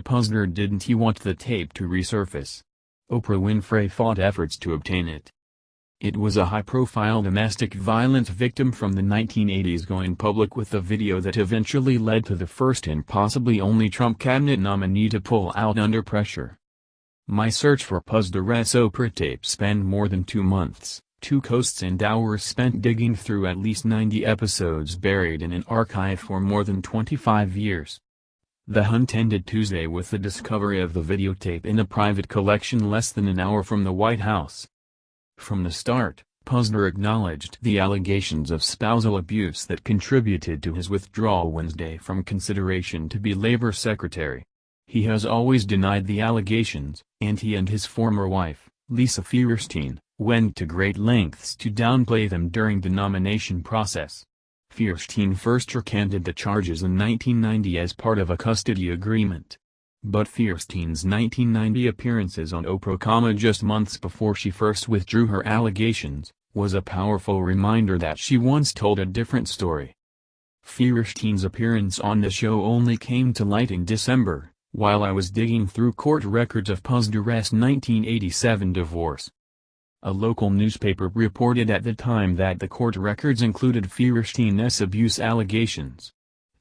Puzder didn't he want the tape to resurface? Oprah Winfrey fought efforts to obtain it. It was a high-profile domestic violence victim from the 1980s going public with a video that eventually led to the first and possibly only Trump cabinet nominee to pull out under pressure. My search for Puzder's Oprah tape spanned more than 2 months, 2 coasts and hours spent digging through at least 90 episodes buried in an archive for more than 25 years. The hunt ended Tuesday with the discovery of the videotape in a private collection less than an hour from the White House. From the start, Puzder acknowledged the allegations of spousal abuse that contributed to his withdrawal Wednesday from consideration to be Labor Secretary. He has always denied the allegations, and he and his former wife, Lisa Fierstein, went to great lengths to downplay them during the nomination process. Fierstein first recanted the charges in 1990 as part of a custody agreement. But Fierstein's 1990 appearances on Oprah, just months before she first withdrew her allegations, was a powerful reminder that she once told a different story. Fierstein's appearance on the show only came to light in December, while I was digging through court records of Puzder's 1987 divorce. A local newspaper reported at the time that the court records included Fierstein's abuse allegations.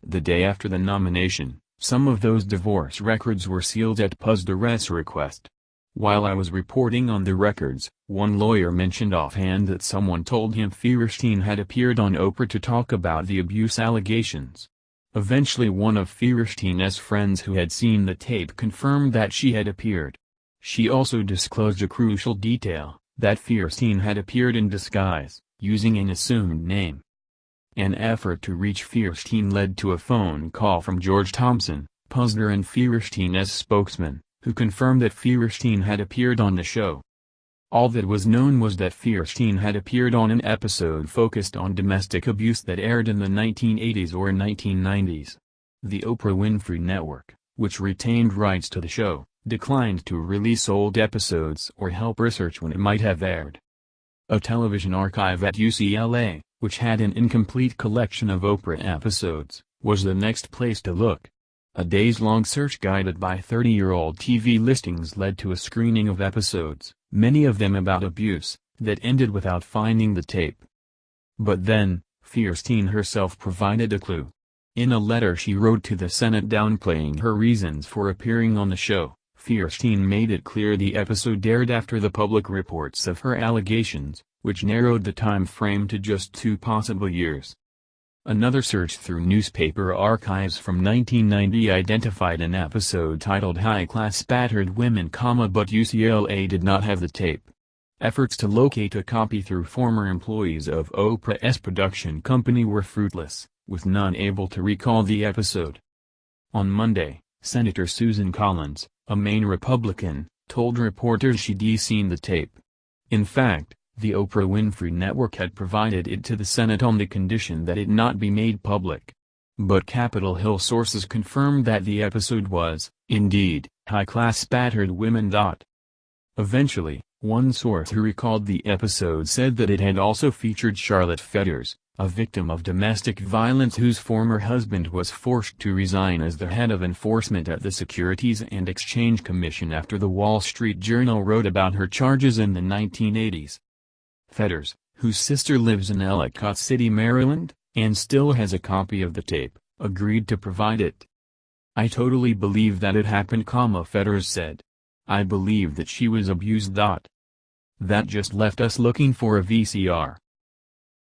The day after the nomination, some of those divorce records were sealed at Puzder's request. While I was reporting on the records, one lawyer mentioned offhand that someone told him Fierstein had appeared on Oprah to talk about the abuse allegations. Eventually one of Fierstein's friends who had seen the tape confirmed that she had appeared. She also disclosed a crucial detail, that Fierstein had appeared in disguise, using an assumed name. An effort to reach Fierstein led to a phone call from George Thompson, Puzder and Fierstein's spokesman, who confirmed that Fierstein had appeared on the show. All that was known was that Fierstein had appeared on an episode focused on domestic abuse that aired in the 1980s or 1990s. The Oprah Winfrey Network, which retained rights to the show, declined to release old episodes or help research when it might have aired. A television archive at UCLA, which had an incomplete collection of Oprah episodes, was the next place to look. A days-long search guided by 30-year-old TV listings led to a screening of episodes, many of them about abuse, that ended without finding the tape. But then, Fierstein herself provided a clue. In a letter she wrote to the Senate downplaying her reasons for appearing on the show, Fierstein made it clear the episode aired after the public reports of her allegations, which narrowed the time frame to just 2 possible years. Another search through newspaper archives from 1990 identified an episode titled High-Class Battered Women, but UCLA did not have the tape. Efforts to locate a copy through former employees of Oprah's production company were fruitless, with none able to recall the episode. On Monday, Senator Susan Collins, a Maine Republican, told reporters she'd seen the tape. In fact, the Oprah Winfrey Network had provided it to the Senate on the condition that it not be made public. But Capitol Hill sources confirmed that the episode was, indeed, High-Class Battered Women. Eventually, one source who recalled the episode said that it had also featured Charlotte Fetters, a victim of domestic violence whose former husband was forced to resign as the head of enforcement at the Securities and Exchange Commission after the Wall Street Journal wrote about her charges in the 1980s. Fetters, whose sister lives in Ellicott City, Maryland, and still has a copy of the tape, agreed to provide it. "I totally believe that it happened," Fetters said. "I believe that she was abused. That just left us looking for a VCR.